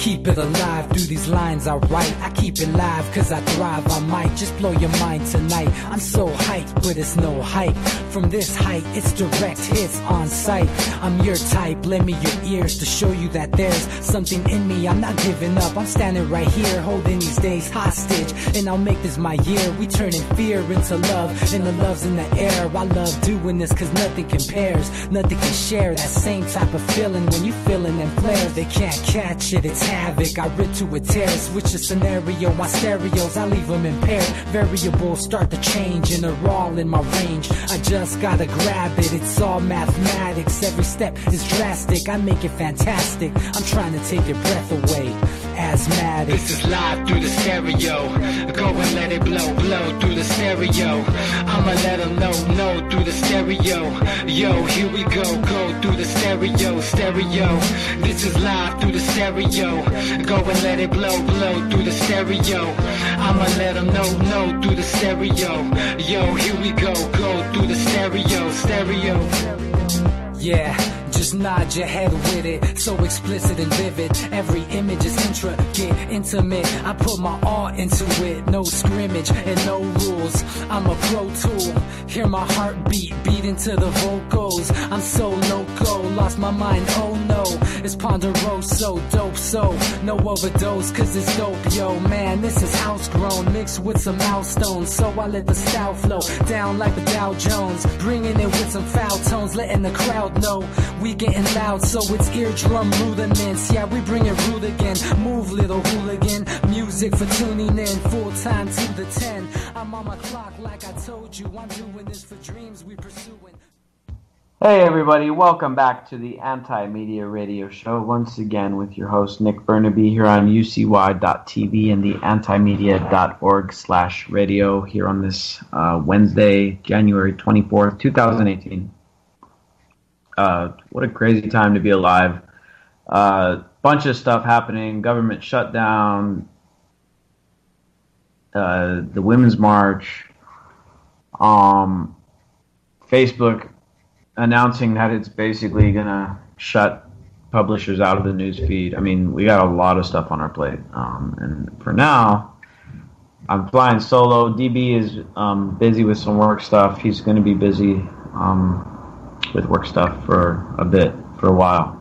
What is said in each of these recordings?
keep it alive through these lines I write. I keep it live cause I thrive. I might just blow your mind tonight. I'm so hyped, but it's no hype. From this height, it's direct hits on sight. I'm your type, lend me your ears to show you that there's something in me. I'm not giving up, I'm standing right here, holding these days hostage. And I'll make this my year. We turning fear into love, and the love's in the air. I love doing this cause nothing compares. Nothing can share that same type of feeling when you feeling them flares. They can't catch it, it's havoc. I rip to a tear, switch the scenario. My stereos, I leave them impaired. Variables start to change and they're all in my range. I just gotta grab it, it's all mathematics. Every step is drastic, I make it fantastic. I'm trying to take your breath away. Asthmatic. This is live through the stereo. Go and let it blow, blow through the stereo. I'ma let them know through the stereo. Yo, here we go through the stereo, stereo. This is live through the stereo. Go and let it blow, blow through the stereo. I'ma let them know through the stereo. Yo, here we go through the stereo, stereo. Yeah, just nod your head with it, so explicit and vivid. Every image is intricate, intimate. I put my all into it, no scrimmage and no rules. I'm a pro tool, hear my heartbeat beat into the vocals. I'm so loco, lost my mind, oh no. It's ponderoso, dope, so no overdose, cause it's dope, yo. Man, this is house grown, mixed with some milestones. So I let the style flow down like the Dow Jones, bringing it with some foul tones, letting the crowd know we getting loud, so it's eardrum rudiments. Yeah, we bring it rude again. Move, little hooligan. Music for tuning in, full time to the 10. I'm on my clock like I told you. I'm doing this for dreams we pursuing. Hey everybody, welcome back to the Anti-Media Radio Show. Once again with your host Nick Bernabe here on UCY.tv and the antimedia.org/radio here on this Wednesday, January 24th, 2018. What a crazy time to be alive. Bunch of stuff happening, government shutdown, the Women's March, Facebook announcing that it's basically going to shut publishers out of the news feed. I mean, we got a lot of stuff on our plate. And for now, I'm flying solo. DB is busy with some work stuff. He's going to be busy with work stuff for a while.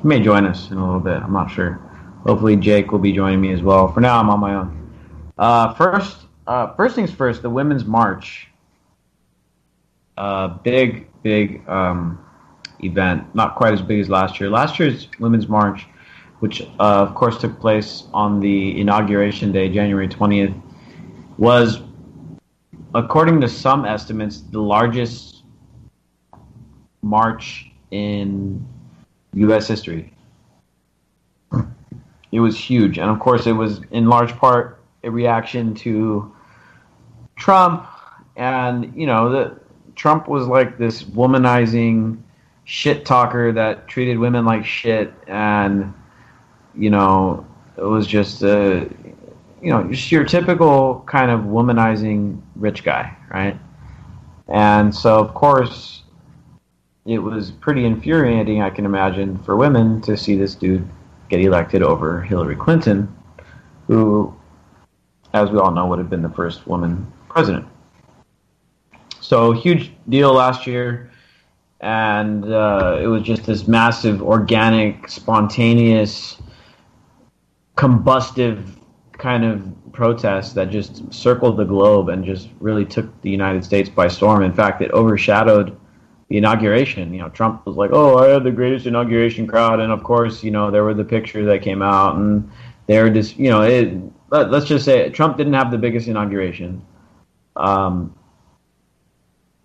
He may join us in a little bit. I'm not sure. Hopefully Jake will be joining me as well. For now, I'm on my own. First things first, the Women's March. Big event. Not quite as big as last year. Last year's Women's March, which of course took place on the inauguration day, January 20th, was, according to some estimates, the largest march in U.S. history. It was huge, and of course it was in large part a reaction to Trump, and Trump was like this womanizing shit talker that treated women like shit, and it was just just your typical kind of womanizing rich guy, right? And so of course it was pretty infuriating, I can imagine, for women to see this dude get elected over Hillary Clinton, who, as we all know, would have been the first woman president. So, huge deal last year, and it was just this massive, organic, spontaneous, combustive kind of protest that just circled the globe and just really took the United States by storm. In fact, it overshadowed the inauguration. Trump was like, "Oh, I had the greatest inauguration crowd," and of course, there were the pictures that came out, and they were just, let's just say Trump didn't have the biggest inauguration.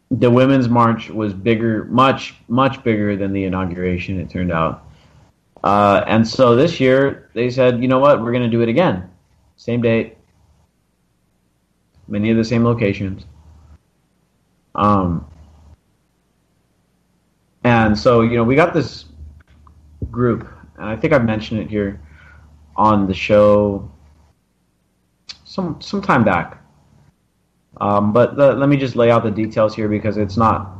The Women's March was bigger, much bigger than the inauguration, it turned out. And so this year, they said, you know what, we're going to do it again. Same date, many of the same locations. And so, we got this group, and I think I've mentioned it here on the show some time back. But let me just lay out the details here because it's not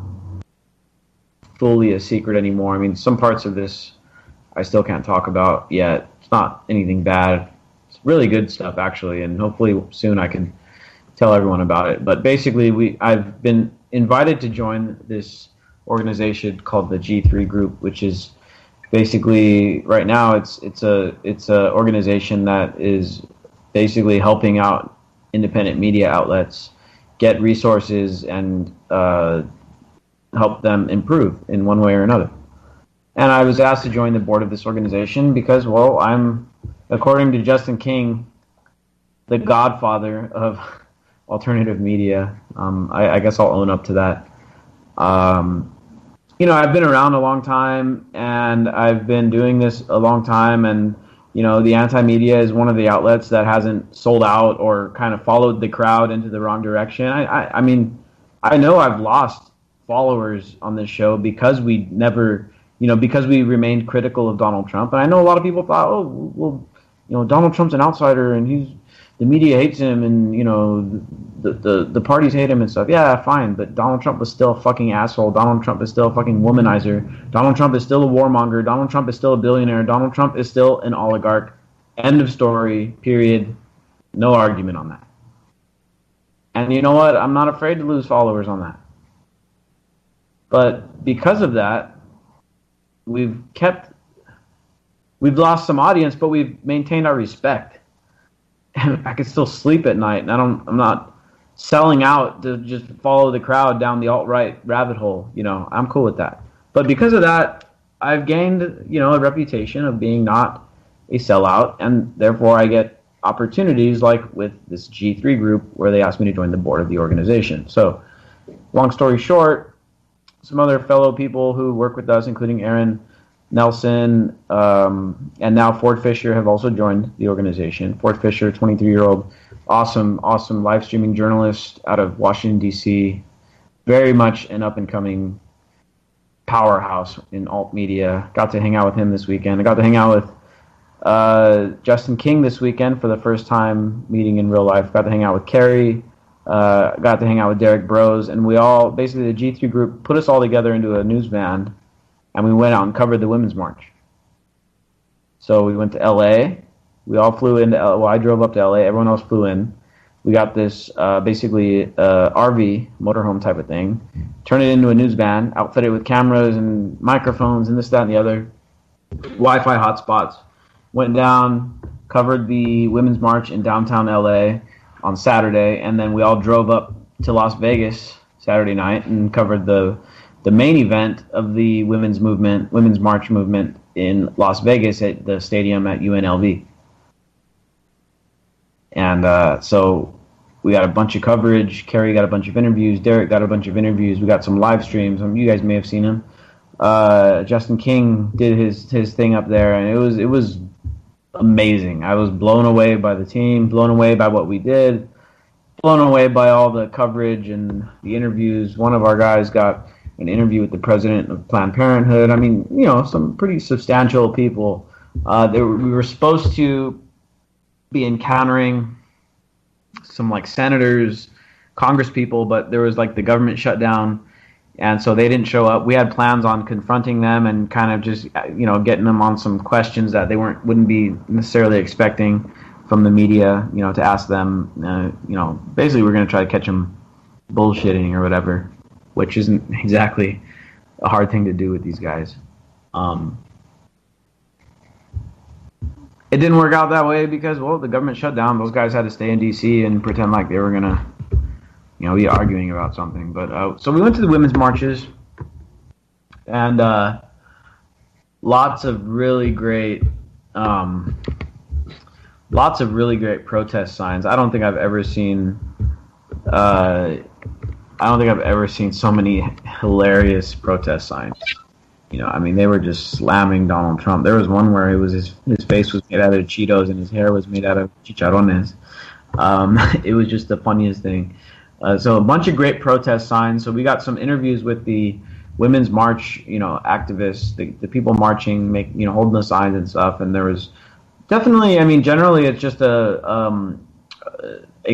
fully a secret anymore. I mean, some parts of this I still can't talk about yet, It's not anything bad. It's really good stuff, actually, and hopefully soon I can tell everyone about it. But basically, I've been invited to join this organization called the G3 Group, which is basically right now it's a organization that is basically helping out independent media outlets get resources and help them improve in one way or another. And I was asked to join the board of this organization because, well, I'm, according to Justin King, the godfather of alternative media. I guess I'll own up to that. I've been around a long time, and I've been doing this a long time, and, the anti-media is one of the outlets that hasn't sold out or kind of followed the crowd into the wrong direction. I mean, I know I've lost followers on this show because we never, because we remained critical of Donald Trump. And I know a lot of people thought, oh, well, Donald Trump's an outsider, and the media hates him, and the parties hate him and stuff. Yeah, fine, but Donald Trump was still a fucking asshole. Donald Trump is still a fucking womanizer. Donald Trump is still a warmonger. Donald Trump is still a billionaire. Donald Trump is still an oligarch. End of story. Period. No argument on that. And you know what? I'm not afraid to lose followers on that. But because of that, we've lost some audience, but we've maintained our respect. And I can still sleep at night, and I'm not selling out to just follow the crowd down the alt-right rabbit hole. I'm cool with that. But because of that, I've gained, a reputation of being not a sellout, and therefore I get opportunities like with this G3 group where they asked me to join the board of the organization. So, long story short, some other fellow people who work with us, including Aaron Nelson, and now Ford Fisher have also joined the organization. Ford Fisher, 23-year-old, awesome live streaming journalist out of Washington, D.C., very much an up-and-coming powerhouse in alt media. Got to hang out with him this weekend. I got to hang out with Justin King this weekend for the first time meeting in real life. Got to hang out with Kerry. Got to hang out with Derek Bros. And we all, basically the G3 group, put us all together into a news van. And we went out and covered the Women's March. So we went to L.A. We all flew into L.A. Well, I drove up to L.A. Everyone else flew in. We got this basically RV, motorhome type of thing. Turned it into a news van, outfitted with cameras and microphones and this, that, and the other. Wi-Fi hotspots. Went down, covered the Women's March in downtown L.A. on Saturday. And then we all drove up to Las Vegas Saturday night and covered the main event of the Women's March movement in Las Vegas at the stadium at UNLV. And so we got a bunch of coverage. Kerry got a bunch of interviews. Derek got a bunch of interviews. We got some live streams. You guys may have seen him. Justin King did his thing up there, and it was amazing. I was blown away by the team, blown away by what we did, blown away by all the coverage and the interviews. One of our guys got an interview with the president of Planned Parenthood. I mean, some pretty substantial people. We were supposed to be encountering some senators, Congress people, but there was the government shutdown, and so they didn't show up. We had plans on confronting them and kind of just getting them on some questions that they wouldn't be necessarily expecting from the media. To ask them. Basically we're going to try to catch them bullshitting or whatever, which isn't exactly a hard thing to do with these guys. It didn't work out that way because, well, the government shut down. Those guys had to stay in D.C. and pretend like they were going to, be arguing about something. But so we went to the women's marches, and lots of really great protest signs. I don't think I've ever seen so many hilarious protest signs. They were just slamming Donald Trump. There was one where his face was made out of Cheetos and his hair was made out of chicharrones. It was just the funniest thing. So a bunch of great protest signs. So we got some interviews with the Women's March, activists, the people marching, holding the signs and stuff. And there was definitely, generally it's just a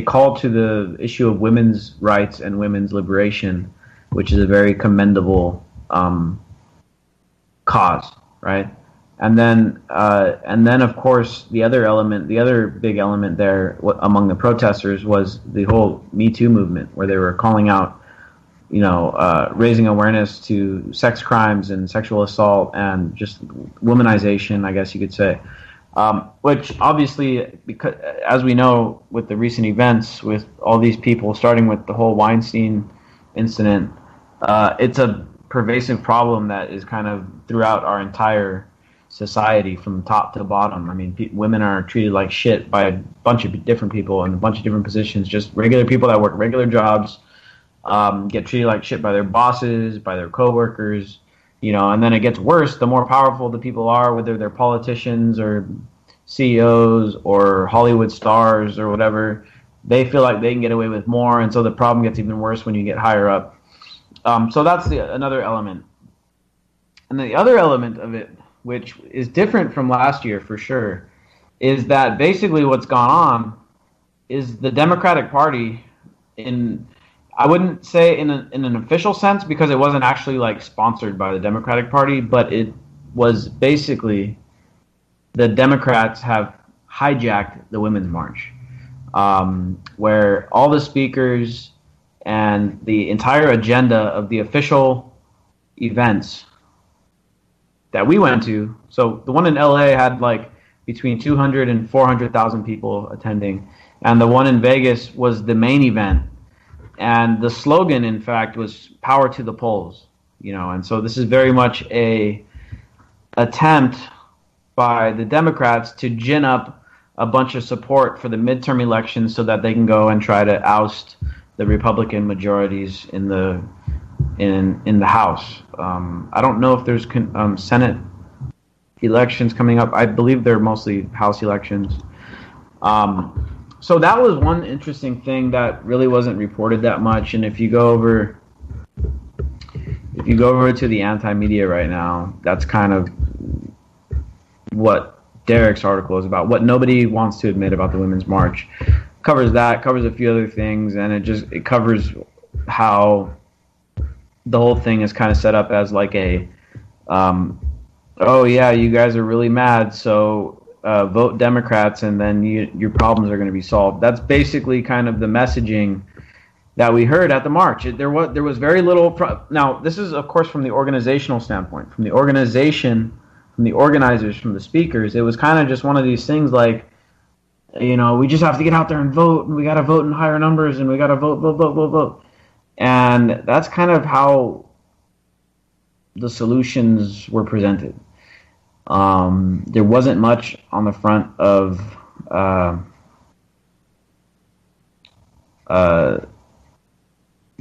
call to the issue of women's rights and women's liberation, which is a very commendable cause, right? And then of course the other big element there among the protesters was the whole Me Too movement, where they were calling out, raising awareness to sex crimes and sexual assault and just womanization, I guess you could say. Which obviously, because as we know with the recent events, with all these people, starting with the whole Weinstein incident, it's a pervasive problem that is kind of throughout our entire society from top to bottom. I mean, women are treated like shit by a bunch of different people in a bunch of different positions. Just regular people that work regular jobs get treated like shit by their bosses, by their coworkers, and then it gets worse the more powerful the people are, whether they're politicians or CEOs or Hollywood stars or whatever. They feel like they can get away with more, and so the problem gets even worse when you get higher up. So that's another element. And the other element of it, which is different from last year for sure, is that basically what's gone on is the Democratic Party, I wouldn't say in an official sense, because it wasn't actually like sponsored by the Democratic Party, but it was basically the Democrats have hijacked the Women's March, where all the speakers and the entire agenda of the official events that we went to. So the one in LA had like between 200 and 400,000 people attending, and the one in Vegas was the main event. And the slogan, in fact, was "Power to the polls," and so this is very much a attempt by the Democrats to gin up a bunch of support for the midterm elections so that they can go and try to oust the Republican majorities in the House. I don't know if there's Senate elections coming up. I believe they're mostly House elections. So that was one interesting thing that really wasn't reported that much. And if you go over to the anti-media right now, that's kind of what Derek's article is about. What nobody wants to admit about the Women's March covers a few other things, and it covers how the whole thing is kind of set up as like a, oh yeah, you guys are really mad, so vote Democrats, and then your problems are going to be solved. That's basically kind of the messaging that we heard at the march. There was very little. Now, this is of course from the organizational standpoint, from the organization, from the organizers, from the speakers. It was kind of just one of these things like, we just have to get out there and vote, and we got to vote in higher numbers, and we got to vote. And that's kind of how the solutions were presented. There wasn't much on the front of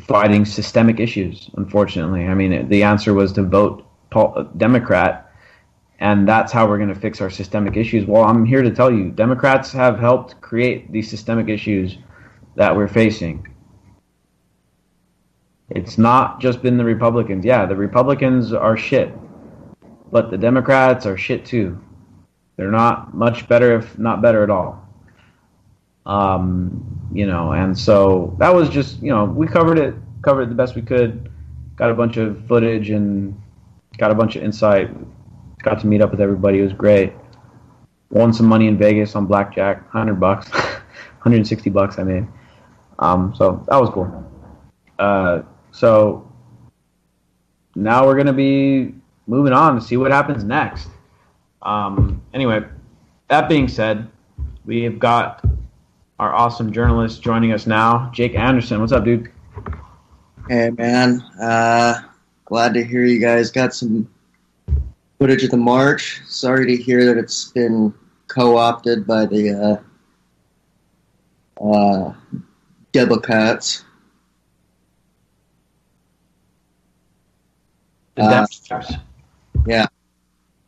fighting systemic issues, unfortunately. I mean, the answer was to vote Democrat, and that's how we're going to fix our systemic issues. Well, I'm here to tell you, Democrats have helped create these systemic issues that we're facing. It's not just been the Republicans. Yeah, the Republicans are shit, but the Democrats are shit too. They're not much better, if not better at all. And so that was just, we covered it the best we could, got a bunch of footage and got a bunch of insight, got to meet up with everybody. It was great. Won some money in Vegas on blackjack, $100, $160 I made. So that was cool. So now we're going to be moving on to see what happens next. Anyway, that being said, we have got our awesome journalist joining us now, Jake Anderson. What's up, dude? Hey, man. Glad to hear you guys got some footage of the march. Sorry to hear that it's been co-opted by the Democrats. Yeah.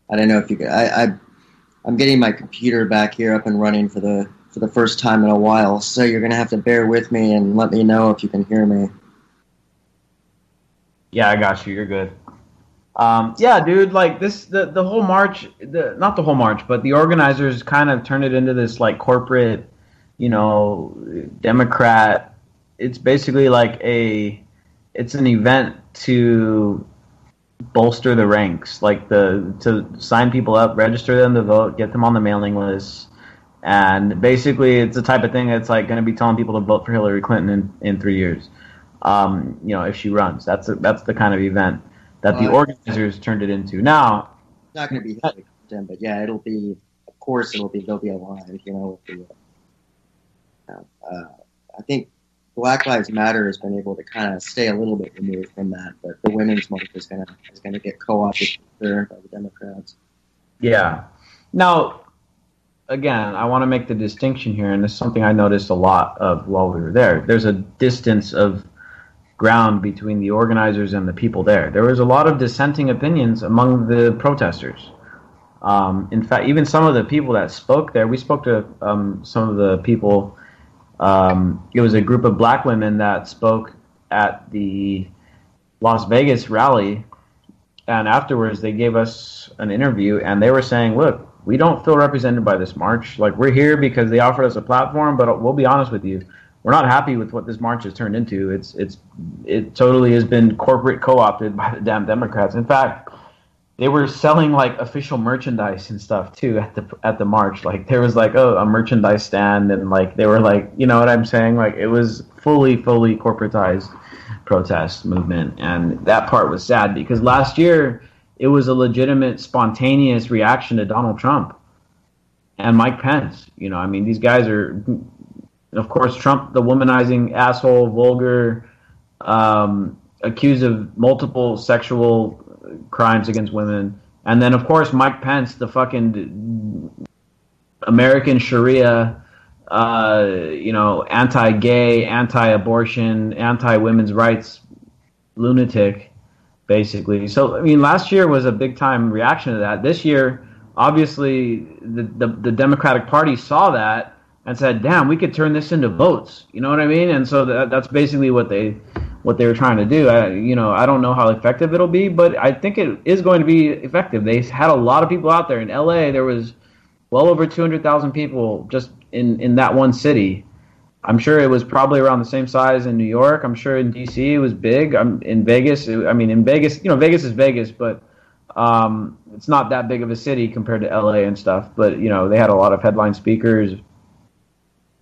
I don't know if you could. I'm getting my computer back here up and running for the first time in a while, so you're gonna have to bear with me and let me know if you can hear me. Yeah, I got you. You're good. Yeah, dude. Like this, the whole march, not the whole march, but the organizers kind of turned it into this like corporate, Democrat. It's basically like it's an event to bolster the ranks, like to sign people up, register them to vote, get them on the mailing list, and basically it's the type of thing that's like going to be telling people to vote for Hillary Clinton in 3 years, if she runs. That's the kind of event that the organizers turned it into. Now, it's not going to be Hillary Clinton, but yeah, it'll be. Of course, they'll be aligned. With the, I think Black Lives Matter has been able to kind of stay a little bit removed from that, but the women's march is gonna get co-opted by the Democrats. Yeah. Now, again, I want to make the distinction here, and this is something I noticed a lot of while we were there. There's a distance of ground between the organizers and the people there. There was a lot of dissenting opinions among the protesters. In fact, even some of the people that spoke there, we spoke to some of the people. It was a group of black women that spoke at the Las Vegas rally, and afterwards they gave us an interview, and they were saying, look, we don't feel represented by this march. Like, we're here because they offered us a platform, but we'll be honest with you, we're not happy with what this march has turned into. It totally has been corporate co-opted by the damn Democrats. In fact, they were selling like official merchandise and stuff too at the march. Like, there was like a merchandise stand, and like they were like, you know what I'm saying? Like, it was fully corporatized protest movement, and that part was sad because last year it was a legitimate, spontaneous reaction to Donald Trump and Mike Pence. I mean, these guys are, of course, Trump, the womanizing asshole, vulgar, accused of multiple sexual crimes against women, and then of course Mike Pence, the fucking American Sharia, anti-gay, anti-abortion, anti-women's rights lunatic, basically. So I mean, last year was a big time reaction to that. This year, obviously, the Democratic Party saw that and said, "Damn, we could turn this into votes." You know what I mean? And so that's basically what they were trying to do. I don't know how effective it'll be, but I think it is going to be effective. They had a lot of people out there. In LA, there was well over 200,000 people just in that one city. I'm sure it was probably around the same size in New York. I'm sure in DC it was big. In Vegas, Vegas is Vegas, but it's not that big of a city compared to LA and stuff. But they had a lot of headline speakers. It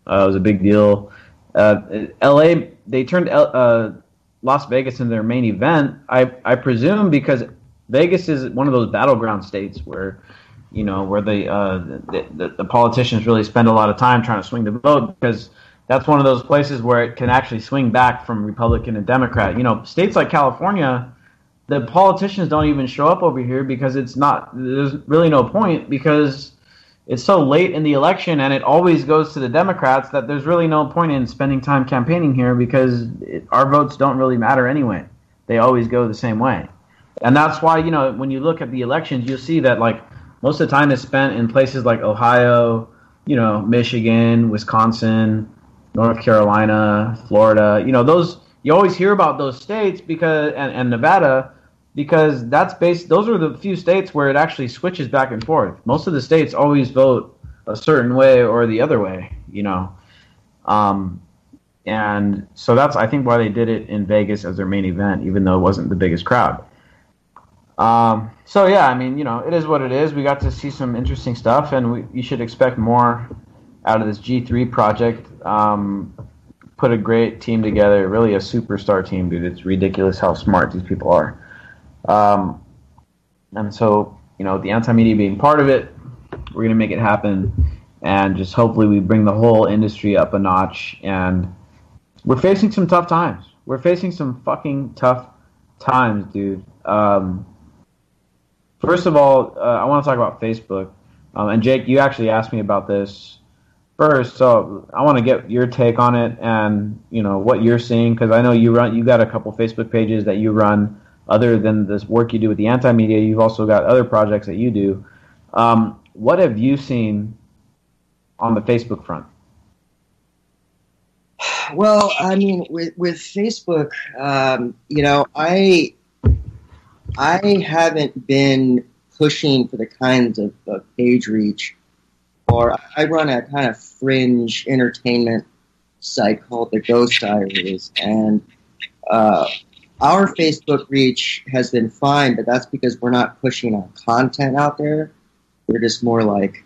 was a big deal. LA, they turned Las Vegas into their main event. I presume because Vegas is one of those battleground states where the politicians really spend a lot of time trying to swing the vote, because that's one of those places where it can actually swing back from Republican and Democrat. States like California, the politicians don't even show up over here because there's really no point, because it's so late in the election and it always goes to the Democrats that there's really no point in spending time campaigning here, because our votes don't really matter anyway. They always go the same way. And that's why, when you look at the elections, you'll see that like most of the time is spent in places like Ohio, Michigan, Wisconsin, North Carolina, Florida. Those, you always hear about those states because and Nevada, because those are the few states where it actually switches back and forth. Most of the states always vote a certain way or the other way, and so that's, I think, why they did it in Vegas as their main event, even though it wasn't the biggest crowd. So yeah, I mean, it is what it is. We got to see some interesting stuff, and you should expect more out of this G3 project. Put a great team together, really a superstar team, dude. It's ridiculous how smart these people are. And so, the anti-media being part of it, we're going to make it happen, and just hopefully we bring the whole industry up a notch. And we're facing some tough times. We're facing some fucking tough times, dude. First of all, I want to talk about Facebook. And Jake, you actually asked me about this first, so I want to get your take on it and, what you're seeing, because I know you got a couple Facebook pages that you run. Other than this work you do with the anti-media, you've also got other projects that you do. What have you seen on the Facebook front? Well, I mean, with Facebook, I haven't been pushing for the kinds of page reach, or I run a kind of fringe entertainment site called the Ghost Diaries, and our Facebook reach has been fine, but that's because we're not pushing our content out there. We're just more like,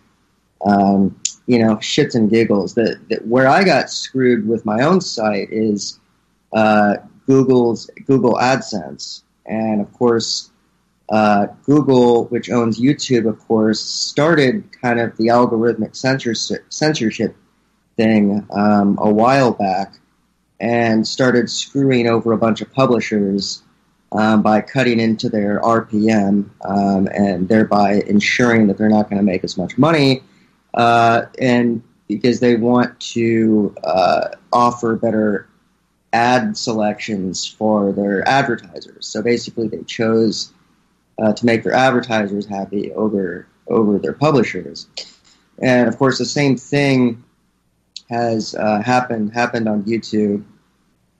shits and giggles. That where I got screwed with my own site is Google AdSense, and of course, Google, which owns YouTube, of course, started kind of the algorithmic censorship thing a while back, and started screwing over a bunch of publishers by cutting into their RPM and thereby ensuring that they're not going to make as much money, and because they want to offer better ad selections for their advertisers. So basically they chose to make their advertisers happy over their publishers. And of course the same thing has happened on YouTube,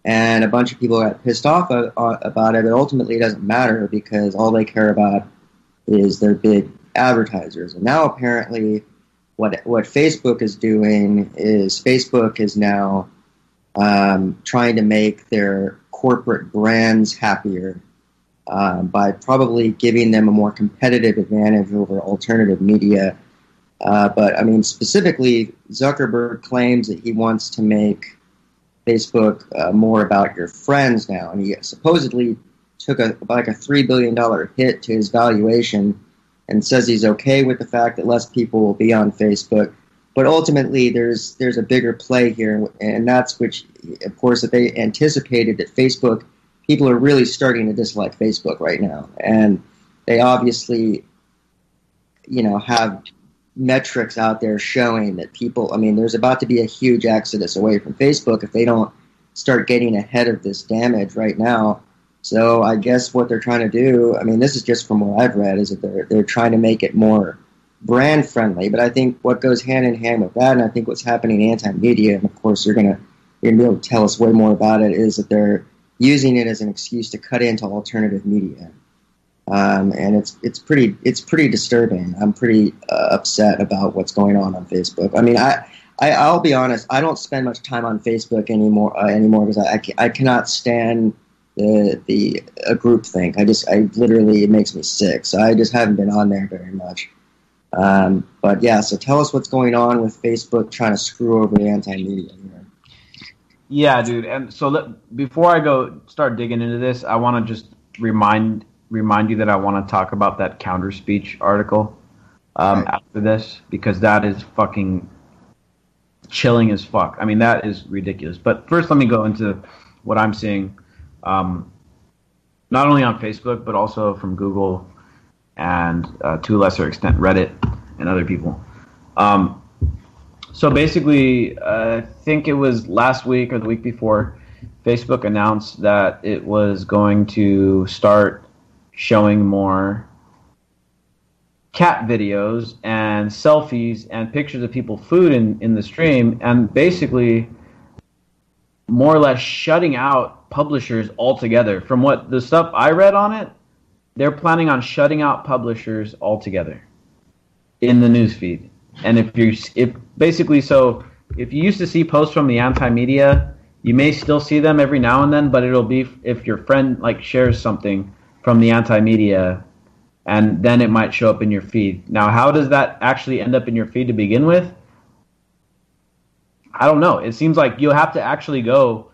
and a bunch of people got pissed off about it, but ultimately it doesn't matter because all they care about is their big advertisers. And now apparently what Facebook is doing is Facebook is now trying to make their corporate brands happier by probably giving them a more competitive advantage over alternative media. But I mean, specifically, Zuckerberg claims that he wants to make Facebook more about your friends now, and he supposedly took a $3 billion hit to his valuation, and says he's okay with the fact that less people will be on Facebook. But ultimately, there's a bigger play here, and that's which, of course, that they anticipated that Facebook, people are really starting to dislike Facebook right now, and they obviously, have metrics out there showing that people, I mean, there's about to be a huge exodus away from Facebook if they don't start getting ahead of this damage right now. So I guess what they're trying to do, I mean, this is just from what I've read, is that they're trying to make it more brand friendly. But I think what goes hand in hand with that, and I think what's happening in anti-media, and of course you're gonna be able to tell us way more about it, is that they're using it as an excuse to cut into alternative media. And it's pretty disturbing. I'm pretty upset about what's going on Facebook. I mean, I'll be honest. I don't spend much time on Facebook anymore because I cannot stand the groupthink. I literally, it makes me sick. So I just haven't been on there very much. But yeah, so tell us what's going on with Facebook trying to screw over the anti-media here. Yeah, dude. And so before I start digging into this, I want to just remind you that I want to talk about that counter speech article after this, because that is fucking chilling as fuck. I mean, that is ridiculous. But first, let me go into what I'm seeing, not only on Facebook, but also from Google and to a lesser extent Reddit and other people. So basically, I think it was last week or the week before, Facebook announced that it was going to start showing more cat videos and selfies and pictures of people's food in the stream, and basically more or less shutting out publishers altogether. From what the stuff I read on it, they're planning on shutting out publishers altogether in the newsfeed. And if you used to see posts from the anti-media, you may still see them every now and then, but it'll be if your friend shares something from the anti-media, and then it might show up in your feed. Now, how does that actually end up in your feed to begin with? I don't know. It seems like you'll have to actually go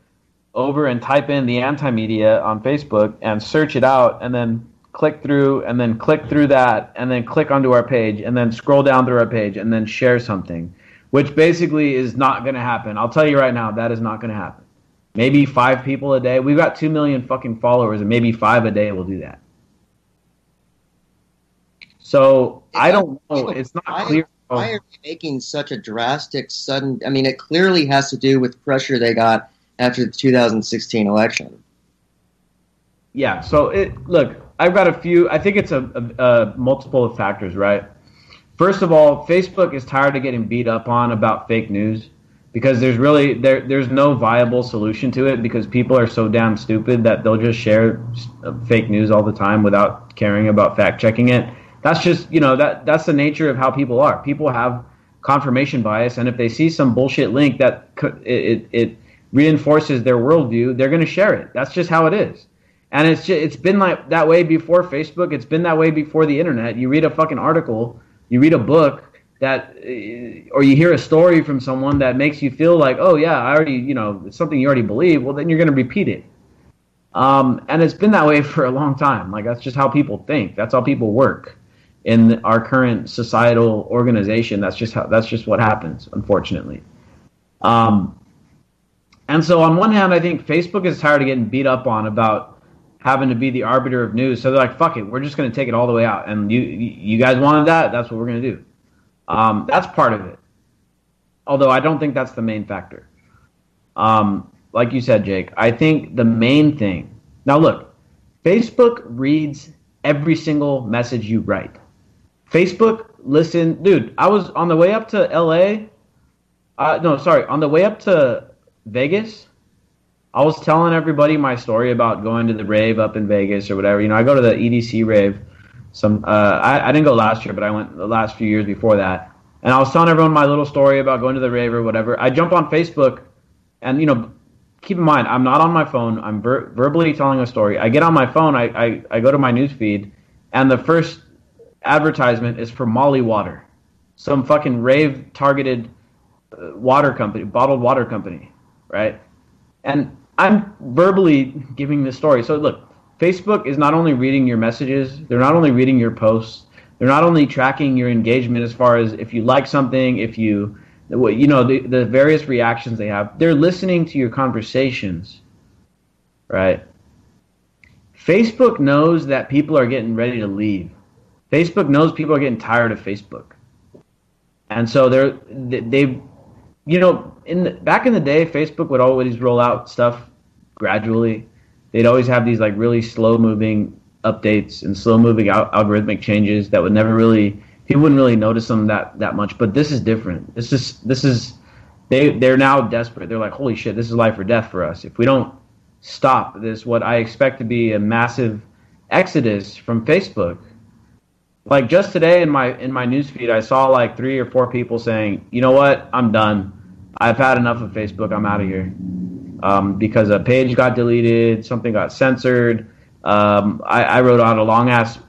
over and type in the anti-media on Facebook and search it out, and then click through, and then click through that, and then click onto our page, and then scroll down through our page, and then share something, which basically is not going to happen. I'll tell you right now, that is not going to happen. Maybe 5 people a day. We've got 2 million fucking followers, and maybe 5 a day will do that. So I don't know. It's not clear. Why are they making such a drastic, sudden? I mean, it clearly has to do with pressure they got after the 2016 election. Yeah. So look, I've got a few. I think it's a multiple of factors, right? First of all, Facebook is tired of getting beat up on about fake news, because there's no viable solution to it, because people are so damn stupid that they'll just share fake news all the time without caring about fact checking it. That's just, that's the nature of how people are. People have confirmation bias, and if they see some bullshit link that it reinforces their worldview, they're going to share it. That's just how it is. And it's been like that way before Facebook. It's been that way before the internet. You read a fucking article, you read a book that, or you hear a story from someone that makes you feel like, oh yeah, I already, it's something you already believe. Well, then you're going to repeat it. And it's been that way for a long time. Like, that's just how people think. That's how people work in our current societal organization. That's just what happens, unfortunately. And so on one hand, I think Facebook is tired of getting beat up on about having to be the arbiter of news. So they're like, fuck it, we're just going to take it all the way out. And you guys wanted that, that's what we're going to do. That's part of it. Although I don't think that's the main factor. Like you said, Jake, I think the main thing... Now look, Facebook reads every single message you write. Facebook, listen... Dude, I was on the way up to LA... on the way up to Vegas... I was telling everybody my story about going to the rave up in Vegas or whatever. I go to the EDC rave. I didn't go last year, but I went the last few years before that. And I was telling everyone my little story about going to the rave or whatever. I jump on Facebook, and keep in mind, I'm not on my phone. I'm verbally telling a story. I get on my phone. I go to my news feed, and the first advertisement is for Molly Water, some fucking rave targeted water company, bottled water company, right? And I'm verbally giving this story. So look, Facebook is not only reading your messages, they're not only reading your posts, they're not only tracking your engagement as far as if you like something, if you, the various reactions they have. They're listening to your conversations, right? Facebook knows that people are getting ready to leave. Facebook knows people are getting tired of Facebook. And so they've back in the day, Facebook would always roll out stuff gradually. They'd always have these like really slow-moving updates and slow-moving algorithmic changes that would never really, people wouldn't really notice them that much. But this is different. They're now desperate. They're like, holy shit, this is life or death for us. If we don't stop this, what I expect to be a massive exodus from Facebook. Like just today in my newsfeed, I saw like 3 or 4 people saying, you know what, I'm done. I've had enough of Facebook. I'm out of here. Because a page got deleted, something got censored. I wrote out a long ass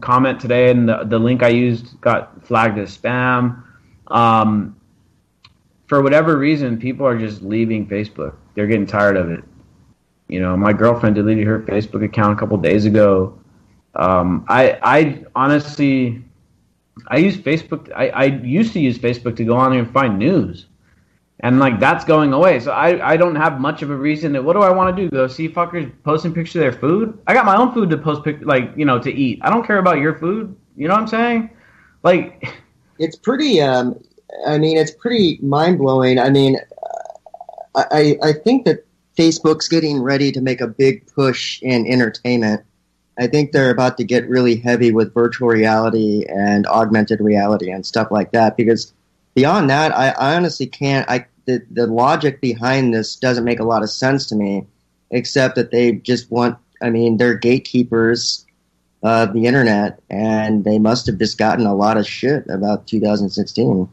comment today, and the link I used got flagged as spam. For whatever reason, people are just leaving Facebook. They're getting tired of it. My girlfriend deleted her Facebook account a couple days ago. I honestly, I use Facebook. I used to use Facebook to go on and find news, and like that's going away. So I don't have much of a reason to. What do I want to do? Go see fuckers posting pictures of their food? I got my own food to post, to eat. I don't care about your food. You know what I'm saying? Like, it's pretty. It's pretty mind blowing. I think that Facebook's getting ready to make a big push in entertainment. I think they're about to get really heavy with virtual reality and augmented reality and stuff like that. Because beyond that, I honestly can't. The logic behind this doesn't make a lot of sense to me, except that they just want. They're gatekeepers of the internet, and they must have just gotten a lot of shit about 2016.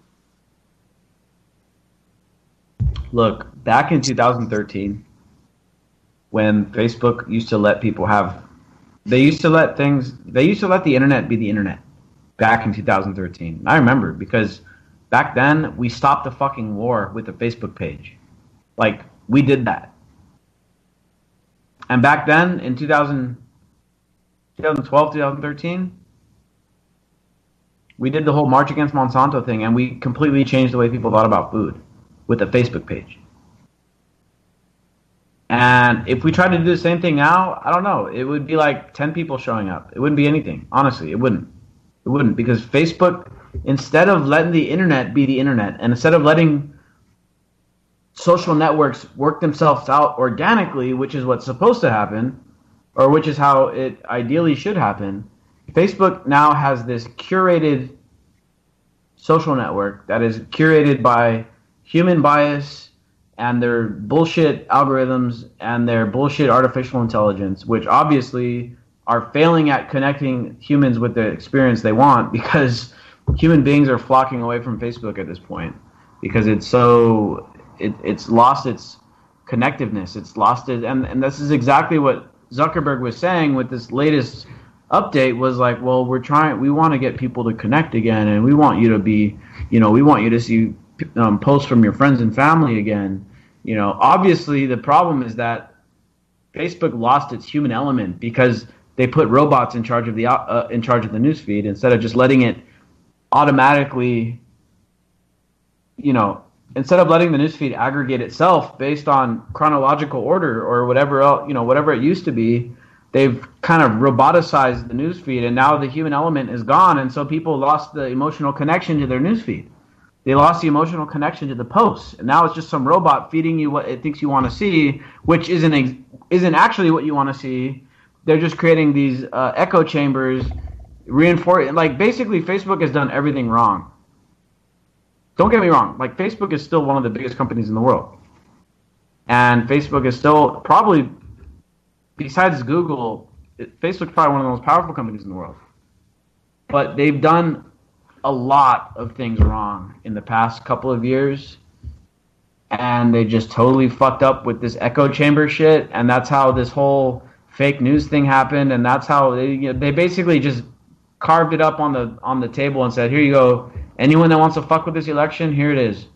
Look, back in 2013, when Facebook used to let people have. They used to let the internet be the internet back in 2013. I remember because back then we stopped the fucking war with the Facebook page. Like, we did that. And back then in 2012, 2013, we did the whole March Against Monsanto thing, and we completely changed the way people thought about food with the Facebook page. And if we tried to do the same thing now, I don't know. It would be like 10 people showing up. It wouldn't be anything. Honestly, it wouldn't. It wouldn't. Because Facebook, instead of letting the internet be the internet, and instead of letting social networks work themselves out organically, which is what's supposed to happen, or which is how it ideally should happen, Facebook now has this curated social network that is curated by human bias and their bullshit algorithms and their bullshit artificial intelligence, which obviously are failing at connecting humans with the experience they want, because human beings are flocking away from Facebook at this point because it's lost its connectiveness. It's lost it, and this is exactly what Zuckerberg was saying with this latest update was like, well, we want to get people to connect again, and we want you to be, we want you to see posts from your friends and family again. Obviously the problem is that Facebook lost its human element because they put robots in charge of the newsfeed instead of just letting it automatically, instead of letting the newsfeed aggregate itself based on chronological order or whatever else, whatever it used to be. They've kind of roboticized the newsfeed, and now the human element is gone, and so people lost the emotional connection to their newsfeed. They lost the emotional connection to the posts, and now it's just some robot feeding you what it thinks you want to see, which isn't actually what you want to see. They're just creating these echo chambers, reinforcing. Like, basically, Facebook has done everything wrong. Don't get me wrong. Like, Facebook is still one of the biggest companies in the world, and Facebook is still probably, besides Google, Facebook's probably one of the most powerful companies in the world. But they've done a lot of things wrong in the past couple of years, and they just totally fucked up with this echo chamber shit, and that's how this whole fake news thing happened, and that's how they basically just carved it up on the table and said, here you go, anyone that wants to fuck with this election, here it is.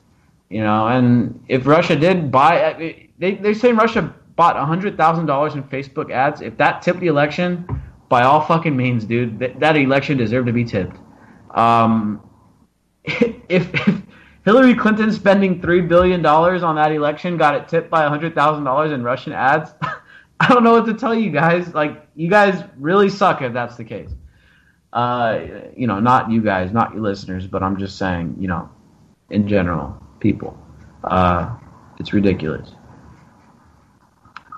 And if Russia did buy, they say Russia bought $100,000 in Facebook ads. If that tipped the election, by all fucking means, dude, that election deserved to be tipped. If Hillary Clinton spending $3 billion on that election got it tipped by $100,000 in Russian ads, I don't know what to tell you guys. Like, you guys really suck if that's the case. Not you guys, not you listeners, but I'm just saying, in general, people. It's ridiculous.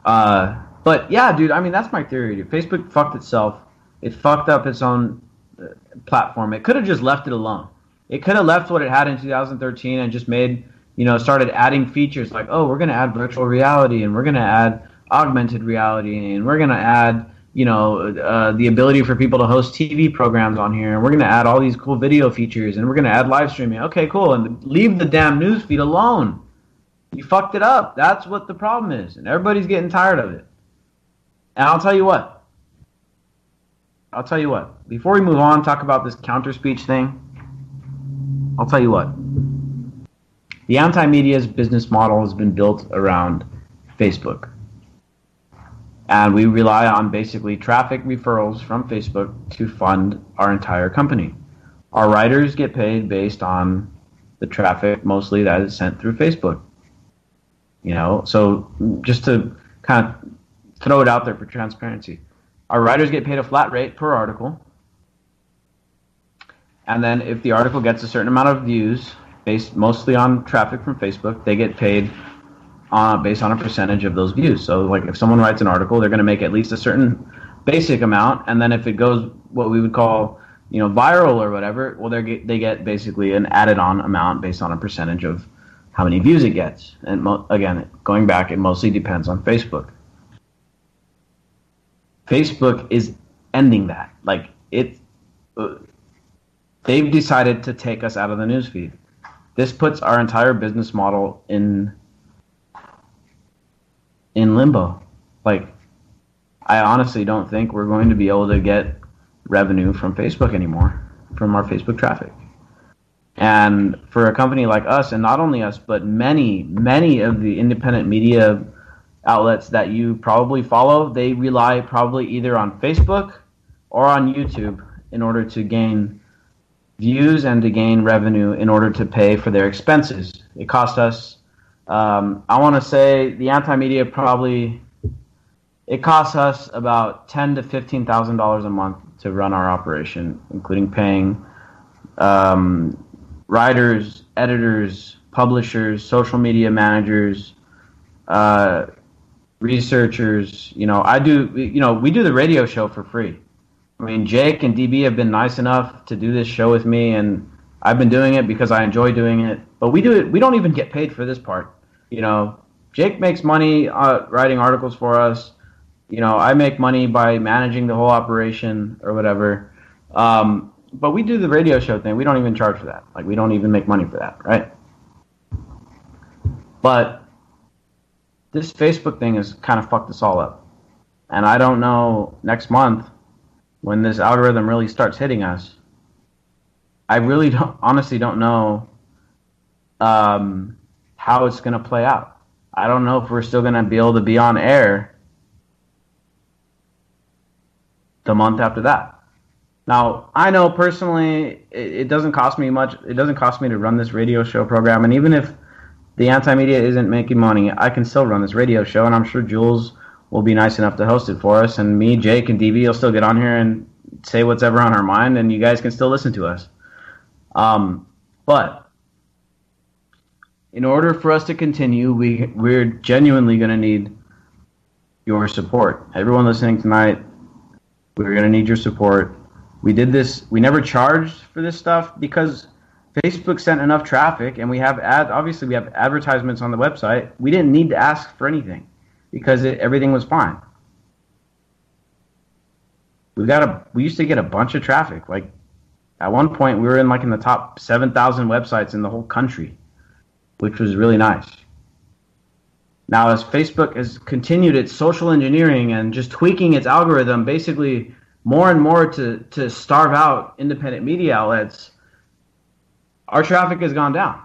But yeah, dude, I mean, that's my theory, dude. Facebook fucked itself. It fucked up its own platform. It could have just left it alone. It could have left what it had in 2013 and just made, started adding features like, oh, we're going to add virtual reality, and we're going to add augmented reality, and we're going to add, the ability for people to host TV programs on here, and we're going to add all these cool video features, and we're going to add live streaming. Okay, cool. And leave the damn newsfeed alone. You fucked it up. That's what the problem is, and everybody's getting tired of it. And I'll tell you what. Before we move on, talk about this counter speech thing. I'll tell you what. The anti-media's business model has been built around Facebook. And we rely on basically traffic referrals from Facebook to fund our entire company. Our writers get paid based on the traffic mostly that is sent through Facebook. So just to kind of throw it out there for transparency. Our writers get paid a flat rate per article. And then if the article gets a certain amount of views, based mostly on traffic from Facebook, they get paid based on a percentage of those views. So like if someone writes an article, they're going to make at least a certain basic amount. And then if it goes what we would call, viral or whatever, well, they get basically an added on amount based on a percentage of how many views it gets. And again, going back, it mostly depends on Facebook. Facebook is ending that. Like, they've decided to take us out of the newsfeed. This puts our entire business model in limbo. Like, I honestly don't think we're going to be able to get revenue from Facebook anymore, from our Facebook traffic. And for a company like us, and not only us, but many, many of the independent media outlets that you probably follow, they rely probably either on Facebook or on YouTube in order to gain views and to gain revenue in order to pay for their expenses. It cost us, I want to say the anti-media it costs us about $10,000 to $15,000 a month to run our operation, including paying writers, editors, publishers, social media managers, researchers. We do the radio show for free. I mean, Jake and DB have been nice enough to do this show with me, and I've been doing it because I enjoy doing it. But we do it. We don't even get paid for this part. Jake makes money writing articles for us. I make money by managing the whole operation or whatever. But we do the radio show thing. We don't even charge for that. Like, we don't even make money for that, right? But this Facebook thing has kind of fucked us all up. And I don't know next month when this algorithm really starts hitting us. I really honestly don't know how it's going to play out. I don't know if we're still going to be able to be on air the month after that. Now, I know personally it doesn't cost me much. It doesn't cost me to run this radio show program. And even if the anti-media isn't making money, I can still run this radio show. And I'm sure Jules will be nice enough to host it for us. And me, Jake, and DV will still get on here and say what's ever on our mind. And you guys can still listen to us. But in order for us to continue, we're genuinely going to need your support. Everyone listening tonight, we're going to need your support. We did this. We never charged for this stuff because Facebook sent enough traffic, and we have obviously we have advertisements on the website. We didn't need to ask for anything because everything was fine. We used to get a bunch of traffic. Like at one point, we were in the top 7,000 websites in the whole country, which was really nice. Now, as Facebook has continued its social engineering and just tweaking its algorithm, basically more and more to starve out independent media outlets, our traffic has gone down.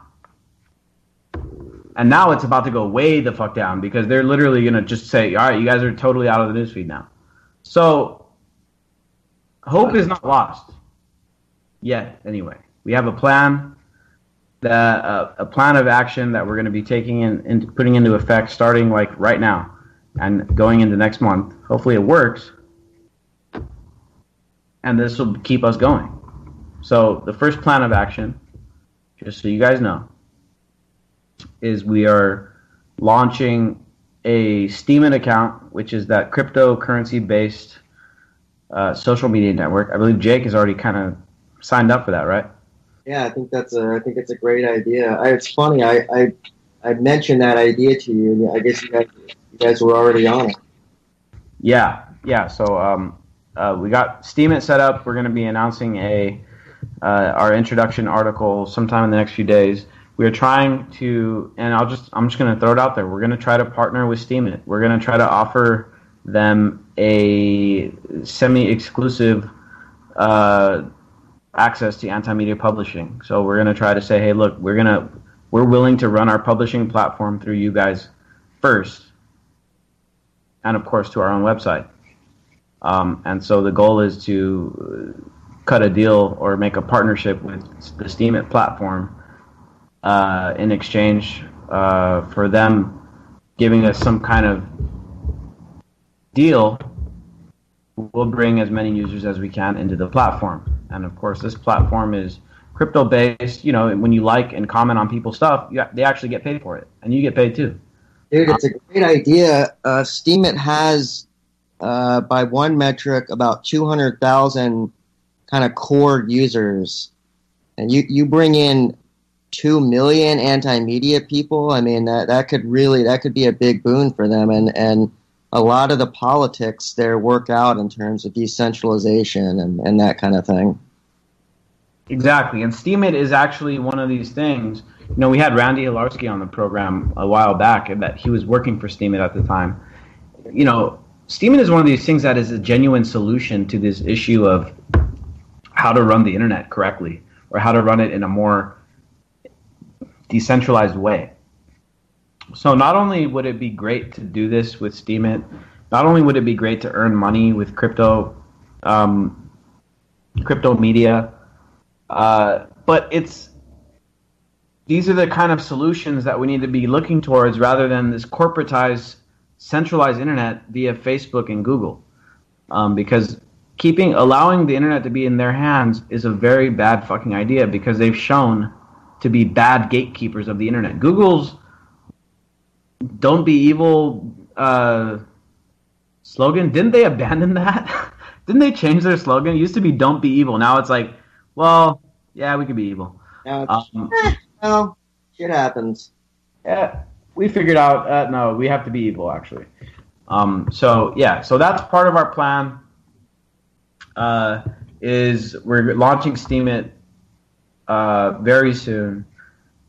And now it's about to go way the fuck down because they're literally going to just say, all right, you guys are totally out of the newsfeed now. So hope is not lost yet, anyway. We have a plan, a plan of action that we're going to be taking and putting into effect starting right now and going into next month. Hopefully it works. And this will keep us going. So the first plan of action, just so you guys know, is we are launching a Steemit account, which is that cryptocurrency-based social media network. I believe Jake has already kind of signed up for that, right? Yeah, I think it's a great idea. It's funny. I mentioned that idea to you, and I guess you guys were already on it. Yeah. So we got Steemit set up. We're going to be announcing our introduction article sometime in the next few days. We are trying to, and I'm just going to throw it out there. We're going to try to partner with Steemit. We're going to try to offer them a semi-exclusive access to anti-media publishing. So we're going to try to say, hey, look, we're willing to run our publishing platform through you guys first, and of course to our own website. And so the goal is to cut a deal or make a partnership with the Steemit platform in exchange for them giving us some kind of deal. We'll bring as many users as we can into the platform. And of course, this platform is crypto-based. You know, when you like and comment on people's stuff, they actually get paid for it, and you get paid too. Dude, it's a great idea. Steemit has, by one metric, about 200,000 kind of core users, and you bring in 2 million anti-media people. I mean, that could be a big boon for them, and a lot of the politics there work out in terms of decentralization and that kind of thing. Exactly, and Steemit is actually one of these things. You know, we had Randy Hilarski on the program a while back, and that he was working for Steemit at the time. You know, Steemit is one of these things that is a genuine solution to this issue of how to run the internet correctly, or how to run it in a more decentralized way. So not only would it be great to do this with Steemit, not only would it be great to earn money with crypto media, but these are the kind of solutions that we need to be looking towards rather than this corporatized, centralized internet via Facebook and Google. Because allowing the internet to be in their hands is a very bad fucking idea because they've shown to be bad gatekeepers of the internet. Google's "Don't be evil" slogan, didn't they abandon that? Didn't they change their slogan? It used to be "Don't be evil." Now it's like, well, yeah, we could be evil. Well, shit happens. Yeah, we figured out, no, we have to be evil, actually. So that's part of our plan, is we're launching Steemit very soon.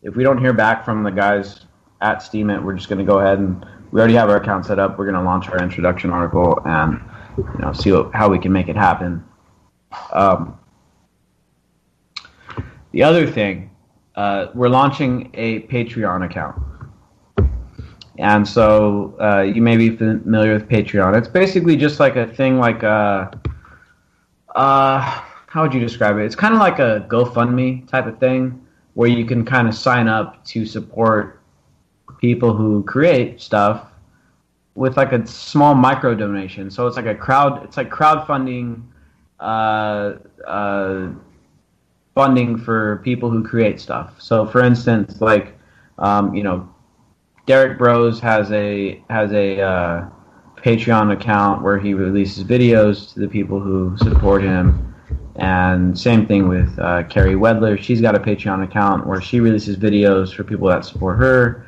If we don't hear back from the guys at Steemit, we're just going to go ahead and we already have our account set up. We're going to launch our introduction article and see how we can make it happen. The other thing, we're launching a Patreon account. And so you may be familiar with Patreon. It's basically just like a thing like how would you describe it? It's kind of like a GoFundMe type of thing where you can kind of sign up to support people who create stuff with like a small micro donation. So it's like crowdfunding funding for people who create stuff. So for instance, like Derek Bros has a Patreon account where he releases videos to the people who support him. And same thing with Carrie Wedler. She's got a Patreon account where she releases videos for people that support her.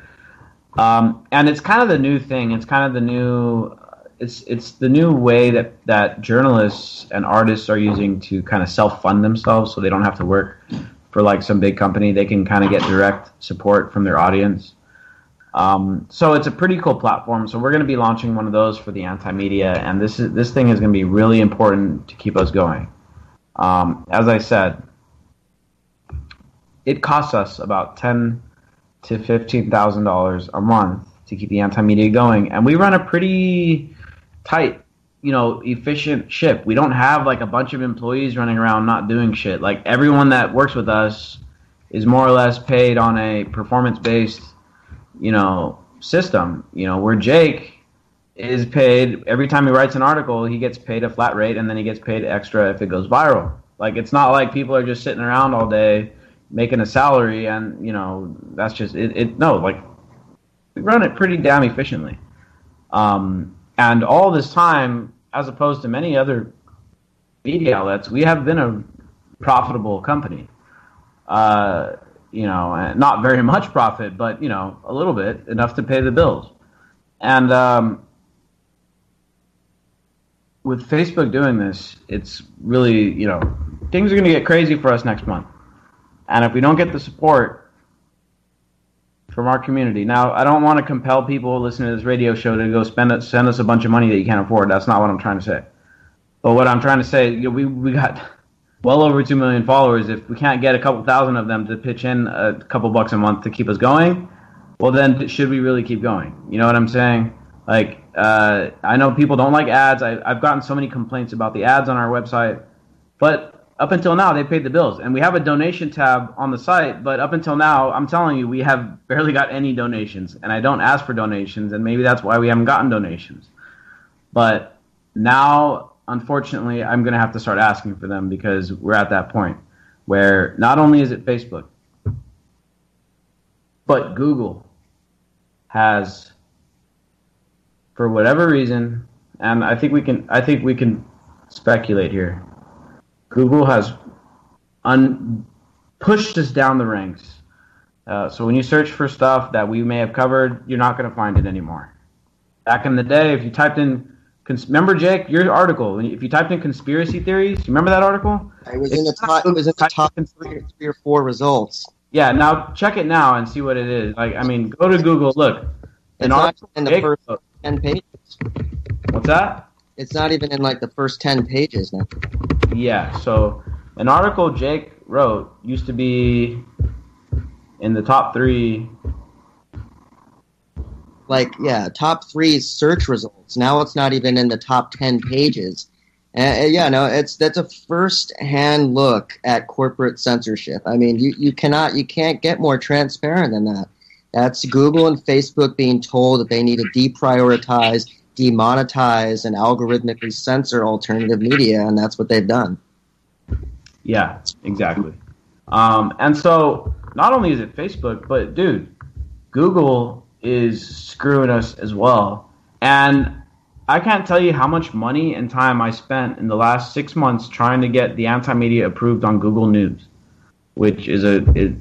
And it's kind of the new thing. It's kind of the new. It's the new way that journalists and artists are using to kind of self-fund themselves, so they don't have to work for like some big company. They can kind of get direct support from their audience. So it's a pretty cool platform. So we're going to be launching one of those for the anti-media, and this thing is going to be really important to keep us going. As I said, it costs us about $10,000 to $15,000 a month to keep the anti-media going, and we run a pretty tight, efficient ship. We don't have like a bunch of employees running around not doing shit. Like everyone that works with us is more or less paid on a performance-based, system. Where Jake is paid every time he writes an article, he gets paid a flat rate, and then he gets paid extra if it goes viral. Like it's not like people are just sitting around all day making a salary, and that's just it. No, like we run it pretty damn efficiently, and all this time, as opposed to many other media outlets, we have been a profitable company. Not very much profit, but a little bit, enough to pay the bills, and. With Facebook doing this, it's really, things are going to get crazy for us next month. And if we don't get the support from our community, now I don't want to compel people listening to this radio show to go send us a bunch of money that you can't afford. That's not what I'm trying to say. But what I'm trying to say, we got well over 2 million followers. If we can't get a couple thousand of them to pitch in a couple bucks a month to keep us going, well then should we really keep going? You know what I'm saying? Like, I know people don't like ads. I've gotten so many complaints about the ads on our website, but up until now, they paid the bills. And we have a donation tab on the site, but up until now, I'm telling you, we have barely got any donations. And I don't ask for donations, and maybe that's why we haven't gotten donations. But now, unfortunately, I'm going to have to start asking for them because we're at that point where not only is it Facebook, but Google has... for whatever reason, and I think we can speculate here. Google has pushed us down the ranks. So when you search for stuff that we may have covered, you're not going to find it anymore. Back in the day, if you typed in, remember Jake, your article, if you typed in conspiracy theories, you remember that article? It was in the top 3 or 4 results. Yeah, now check it now and see what it is. Like, I mean, go to Google, look. It's not in the first 10 pages. What's that? It's not even in like the first 10 pages now. Yeah, so an article Jake wrote used to be in the top 3. Like, yeah, top 3 search results. Now it's not even in the top 10 pages. That's a first-hand look at corporate censorship. I mean, you can't get more transparent than that. That's Google and Facebook being told that they need to deprioritize, demonetize, and algorithmically censor alternative media, and that's what they've done. Yeah, exactly. And so not only is it Facebook, but, dude, Google is screwing us as well. And I can't tell you how much money and time I spent in the last 6 months trying to get the anti-media approved on Google News, which is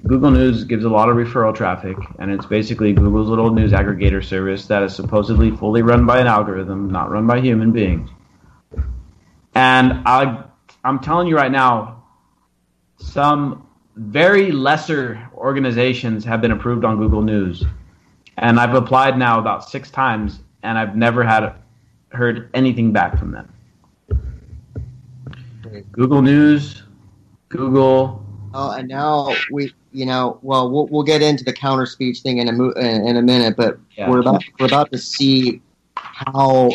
Google News gives a lot of referral traffic, and it's basically Google's little news aggregator service that is supposedly fully run by an algorithm, not run by human beings. And I'm telling you right now, some very lesser organizations have been approved on Google News, And I've applied now about 6 times, and I've never heard anything back from them. Google News, Google. Oh, and now we'll get into the counter speech thing in a minute, but we're about to see how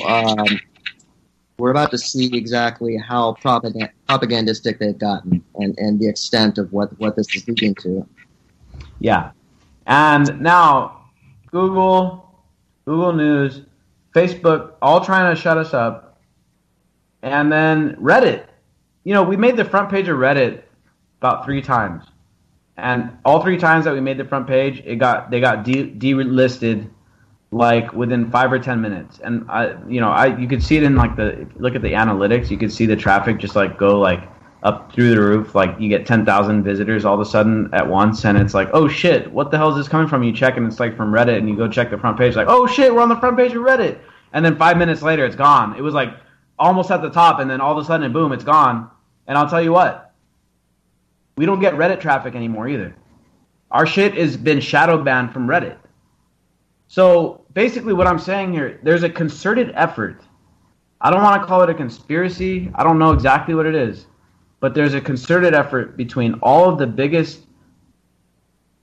exactly how propagandistic they've gotten and the extent of what this is leading to. Yeah, and now Google News, Facebook, all trying to shut us up, and then Reddit. We made the front page of Reddit about 3 times, and all 3 times that we made the front page, they got delisted like within 5 or 10 minutes. And you could see it in like look at the analytics, you could see the traffic just like go like up through the roof. Like you get 10,000 visitors all of a sudden at once, and it's like, oh shit, what the hell is this coming from? You check and it's like from Reddit, and you go check the front page, like, oh shit, we're on the front page of Reddit, and then 5 minutes later it's gone. It was like almost at the top, and then all of a sudden, boom, it's gone. And I'll tell you what, we don't get Reddit traffic anymore either. Our shit has been shadow banned from Reddit. So basically what I'm saying here, there's a concerted effort. I don't want to call it a conspiracy. I don't know exactly what it is. But there's a concerted effort between all of the biggest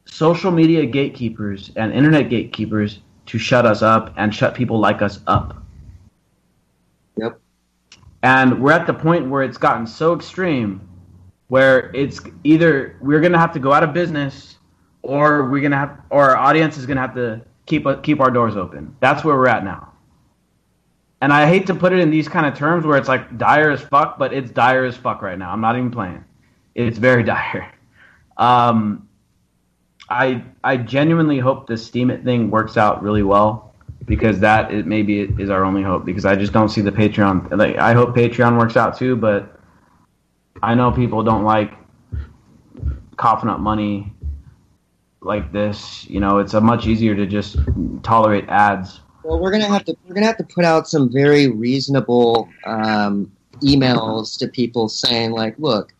social media gatekeepers and internet gatekeepers to shut us up and shut people like us up. Yep. And we're at the point where it's gotten so extreme where it's either we're going to have to go out of business or our audience is going to have to keep our doors open. That's where we're at now. And I hate to put it in these kind of terms where it's like dire as fuck, but it's dire as fuck right now. I'm not even playing. It's very dire. I genuinely hope the Steam It thing works out really well, because that maybe is our only hope, because I just don't see the Patreon. Like, I hope Patreon works out too, but I know people don't like coughing up money like this. It's a much easier to just tolerate ads. Well, we're gonna have to put out some very reasonable emails to people saying, like, look,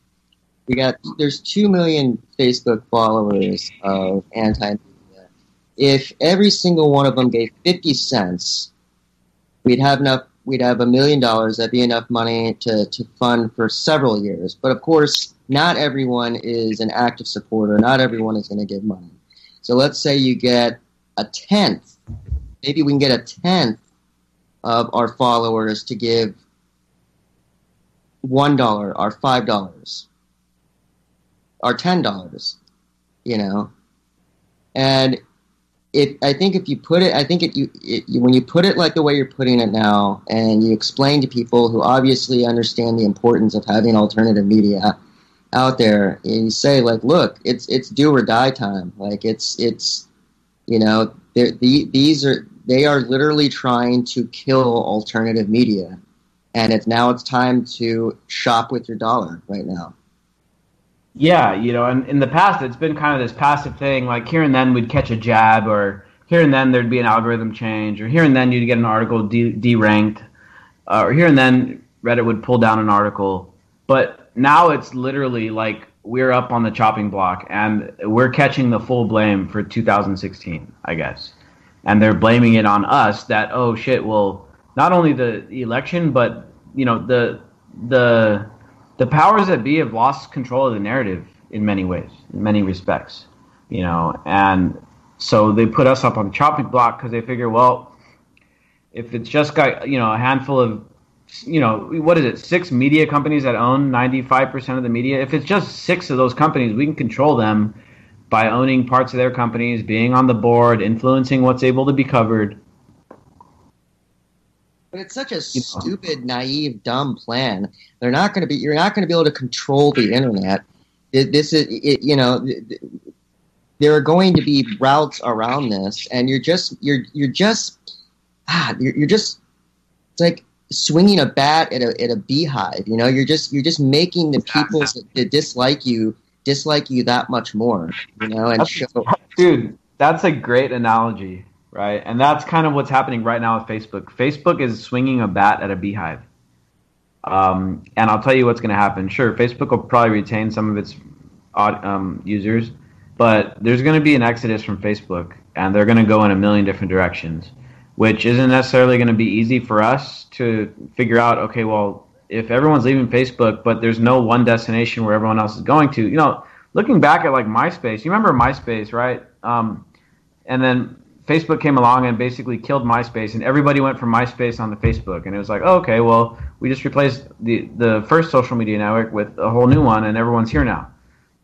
there's 2 million Facebook followers of anti-media. If every single one of them gave 50 cents, we'd have $1 million. That'd be enough money to fund for several years. But of course, not everyone is an active supporter. Not everyone is going to give money. So let's say you get a tenth. Maybe we can get a tenth of our followers to give $1 or $5 or $10, and if you put it, when you put it like the way you're putting it now, and you explain to people who obviously understand the importance of having alternative media out there, and you say, like, look, it's do or die time. Like they are literally trying to kill alternative media, and it's time to shop with your dollar right now. Yeah, and in the past, it's been kind of this passive thing. Like, here and then we'd catch a jab, or here and then there'd be an algorithm change, or here and then you'd get an article deranked, or here and then Reddit would pull down an article. But now it's literally like we're up on the chopping block, and we're catching the full blame for 2016, I guess. And they're blaming it on us that, oh, shit, well, not only the election, but, the powers that be have lost control of the narrative in many ways, in many respects, and so they put us up on the chopping block because they figure, well, if it's just got, a handful of, what is it, 6 media companies that own 95% of the media, if it's just 6 of those companies, we can control them by owning parts of their companies, being on the board, influencing what's able to be covered. But it's such a stupid, naive, dumb plan. You're not going to be able to control the internet. There are going to be routes around this, and you're just it's like swinging a bat at a beehive. You're just making the people that dislike you that much more. Dude, that's a great analogy. Right, and that's kind of what's happening right now with Facebook. Facebook is swinging a bat at a beehive. And I'll tell you what's going to happen. Sure, Facebook will probably retain some of its users, but there's going to be an exodus from Facebook. and they're going to go in a million different directions, which isn't necessarily going to be easy for us to figure out, okay, well, if everyone's leaving Facebook, but there's no one destination where everyone else is going to, looking back at like MySpace, you remember MySpace, right? And then Facebook came along and basically killed MySpace, and everybody went from MySpace onto Facebook, and it was like, oh, okay, well, we just replaced the first social media network with a whole new one, and everyone's here now.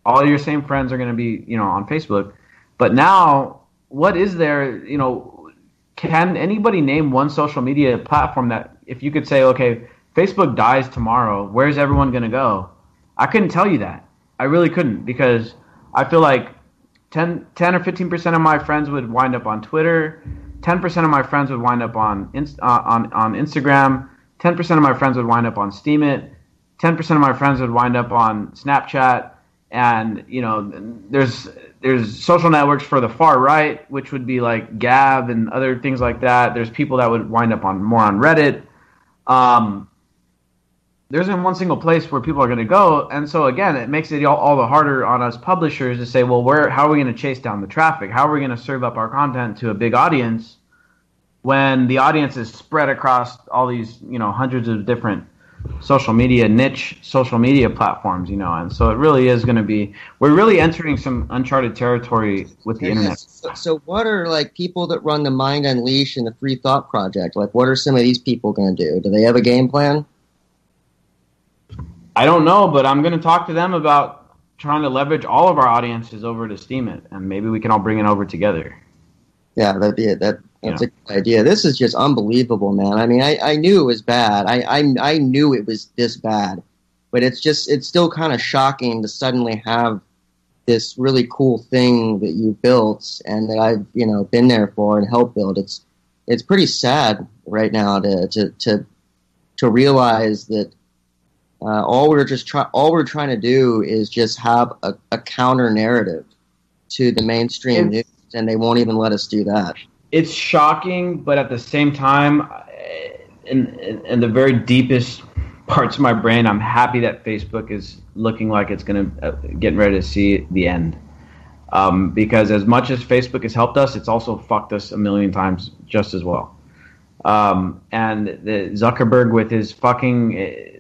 All your same friends are going to be, on Facebook. But now, what is there, can anybody name one social media platform that, if you could say, okay, Facebook dies tomorrow, where's everyone going to go? I couldn't tell you that. I really couldn't, because I feel like 10 or 15% of my friends would wind up on Twitter, 10% of my friends would wind up on Instagram, 10% of my friends would wind up on Steemit, 10% of my friends would wind up on Snapchat, and there's social networks for the far right, which would be like Gab and other things like that. There's people that would wind up more on Reddit. There isn't one single place where people are going to go, and so again, it makes it all the harder on us publishers to say, well, how are we going to chase down the traffic? How are we going to serve up our content to a big audience when the audience is spread across all these, hundreds of different niche social media platforms, and so it really is going to be, we're really entering some uncharted territory with the internet. So what are like people that run the Mind Unleashed and the Free Thought Project? Like, what are some of these people going to do? Do they have a game plan? I don't know, but I'm going to talk to them about trying to leverage all of our audiences over to Steemit, and maybe we can all bring it over together. Yeah, that'd be it. That's a good idea. This is just unbelievable, man. I mean, I knew it was bad. I knew it was this bad, but it's still kind of shocking to suddenly have this really cool thing that you built and that I've been there for and helped build. It's pretty sad right now to realize that. All we're trying to do is just have a counter narrative to the mainstream news, and they won't even let us do that. It's shocking, but at the same time, in the very deepest parts of my brain, I'm happy that Facebook is looking like it's getting ready to see the end. Because as much as Facebook has helped us, it's also fucked us a million times just as well. And the Zuckerberg with his fucking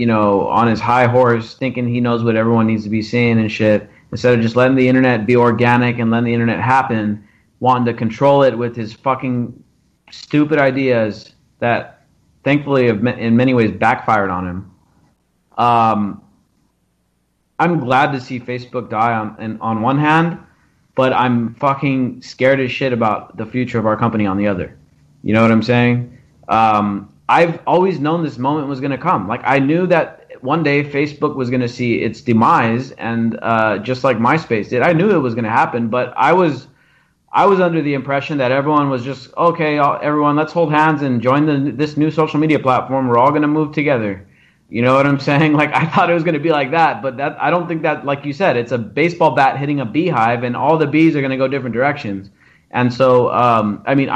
on his high horse, thinking he knows what everyone needs to be seeing and shit, instead of just letting the internet be organic and letting the internet happen, wanting to control it with his fucking stupid ideas that thankfully have in many ways backfired on him. I'm glad to see Facebook die on one hand, but I'm fucking scared as shit about the future of our company on the other. You know what I'm saying? I've always known this moment was going to come. Like, I knew that one day Facebook was going to see its demise, and just like MySpace did, I knew it was going to happen. But I was under the impression that everyone was just, okay, everyone, let's hold hands and join this new social media platform. We're all going to move together. You know what I'm saying? Like, I thought it was going to be like that, but I don't think that, like you said, it's a baseball bat hitting a beehive, and all the bees are going to go different directions. And so, I mean,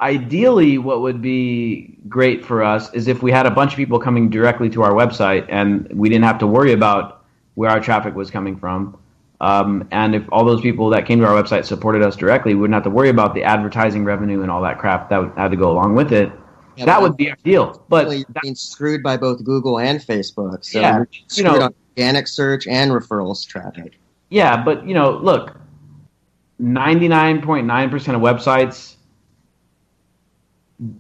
Ideally, what would be great for us is if we had a bunch of people coming directly to our website and we didn't have to worry about where our traffic was coming from. And if all those people that came to our website supported us directly, we wouldn't have to worry about the advertising revenue and all that crap that had to go along with it. Yeah, that would be ideal. But you're being screwed by both Google and Facebook. So you're screwed on organic search and referrals traffic. Yeah, but, look, 99.9% of websites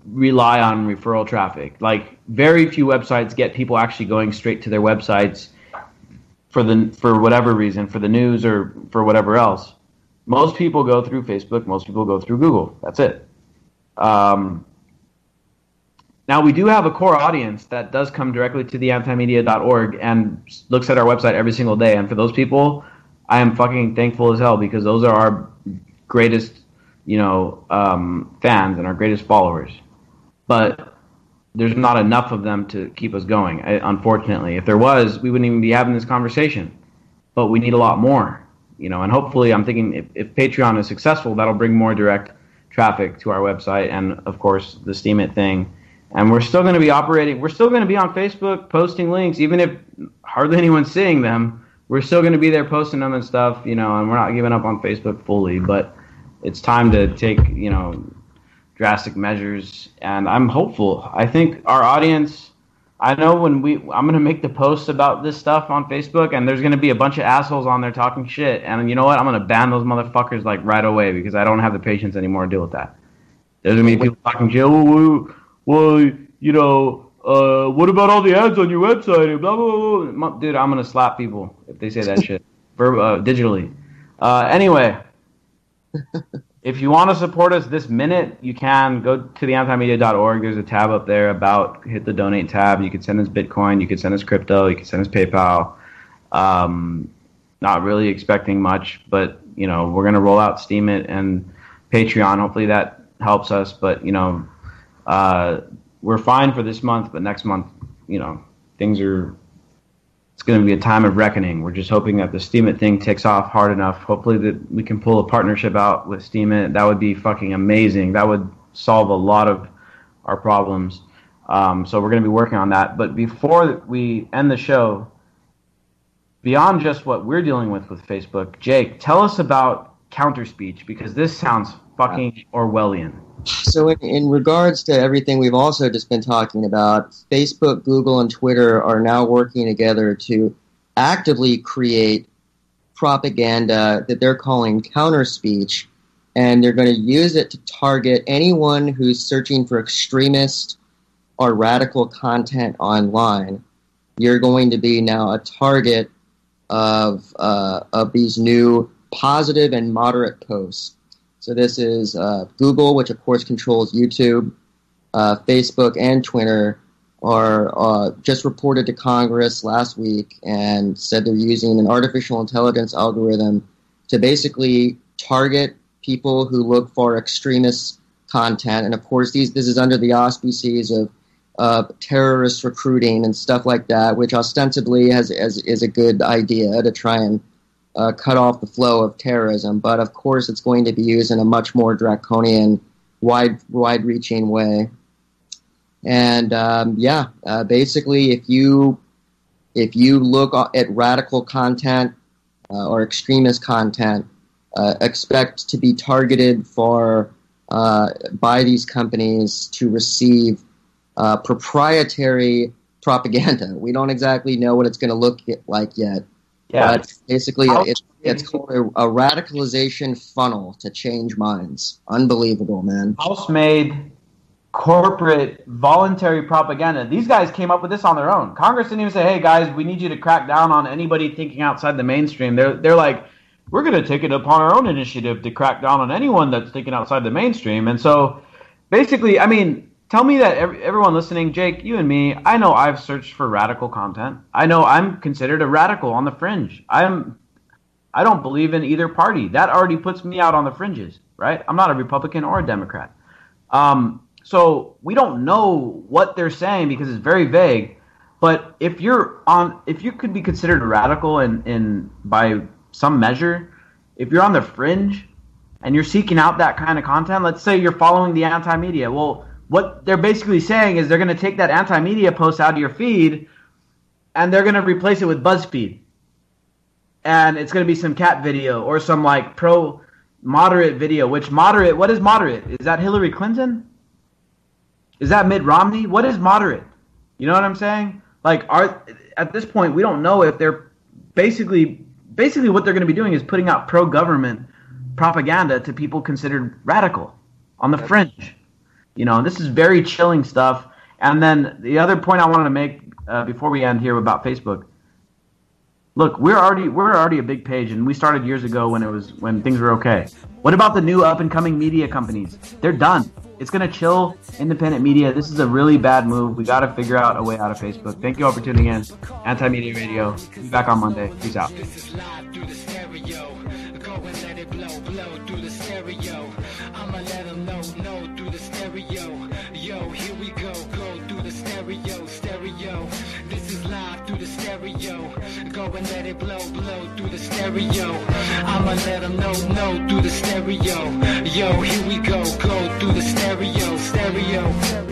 rely on referral traffic. Like, very few websites get people actually going straight to their websites for whatever reason, for the news or for whatever else. Most people go through Facebook. Most people go through Google. That's it. Now, we do have a core audience that does come directly to the antimedia.org and looks at our website every single day. And for those people, I am fucking thankful as hell, because those are our greatest fans and our greatest followers. But there's not enough of them to keep us going, unfortunately. If there was, we wouldn't even be having this conversation. But we need a lot more, and hopefully I'm thinking if Patreon is successful, that'll bring more direct traffic to our website and, of course, the Steemit thing. And we're still going to be operating, we're still going to be on Facebook posting links, even if hardly anyone's seeing them. we're still going to be there posting them and stuff, and we're not giving up on Facebook fully, but it's time to take, drastic measures, and I'm hopeful. I think our audience, I know I'm going to make the posts about this stuff on Facebook, and there's going to be a bunch of assholes on there talking shit, and you know what? I'm going to ban those motherfuckers like right away because I don't have the patience anymore to deal with that. There's going to be people talking shit, what about all the ads on your website? Blah, blah, blah. Dude, I'm going to slap people if they say that shit digitally. Anyway, if you want to support us this minute, you can go to theantimedia.org. There's a tab up there about, hit the donate tab. You can send us Bitcoin. You can send us crypto. You can send us PayPal. Not really expecting much, but, we're going to roll out Steemit and Patreon. Hopefully that helps us, but, we're fine for this month, but next month, it's going to be a time of reckoning. We're just hoping that the Steemit thing takes off hard enough. Hopefully that we can pull a partnership out with Steemit. That would be fucking amazing. That would solve a lot of our problems. So we're going to be working on that. But before we end the show, beyond just what we're dealing with Facebook, Jake, tell us about counter speech, because this sounds fucking Orwellian. So in regards to everything we've also just been talking about, Facebook, Google, and Twitter are now working together to actively create propaganda that they're calling counter speech, and they're going to use it to target anyone who's searching for extremist or radical content online. You're going to be now a target of these new positive and moderate posts. So this is Google, which of course controls YouTube, Facebook, and Twitter, are just reported to Congress last week and said they're using an artificial intelligence algorithm to basically target people who look for extremist content. And of course, this is under the auspices of terrorist recruiting and stuff like that, which ostensibly is a good idea to try and cut off the flow of terrorism, but of course it's going to be used in a much more draconian, wide-reaching way. And basically, if you look at radical content or extremist content, expect to be targeted by these companies to receive proprietary propaganda. We don't exactly know what it's going to look like yet. Yeah. But basically, it's called a radicalization funnel to change minds. Unbelievable, man. House-made, corporate, voluntary propaganda. These guys came up with this on their own. Congress didn't even say, hey, guys, we need you to crack down on anybody thinking outside the mainstream. They're like, we're going to take it upon our own initiative to crack down on anyone that's thinking outside the mainstream. And so, basically, I mean, tell me that everyone listening, Jake, you and me, I know I've searched for radical content. I know I'm considered a radical on the fringe. I don't believe in either party. That already puts me out on the fringes, right? I'm not a Republican or a Democrat. So we don't know what they're saying because it's very vague. But if you could be considered a radical in by some measure, if you're on the fringe and you're seeking out that kind of content, let's say you're following the anti-media, well, what they're basically saying is they're going to take that anti-media post out of your feed and they're going to replace it with BuzzFeed. And it's going to be some cat video or some like pro-moderate video, what is moderate? Is that Hillary Clinton? Is that Mitt Romney? What is moderate? You know what I'm saying? Like, at this point, we don't know if they're basically what they're going to be doing is putting out pro-government propaganda to people considered radical on the fringe. This is very chilling stuff. And then the other point I wanted to make before we end here about Facebook. Look, we're already a big page, and we started years ago when things were okay. What about the new up-and-coming media companies? They're done. It's going to chill independent media. This is a really bad move. We got to figure out a way out of Facebook. Thank you all for tuning in. Anti-Media Radio. Be back on Monday. Peace out. I'ma let them know through the stereo. Yo, here we go through the stereo. This is live through the stereo. Go and let it blow through the stereo. I'ma let them know through the stereo. Yo, here we go through the stereo.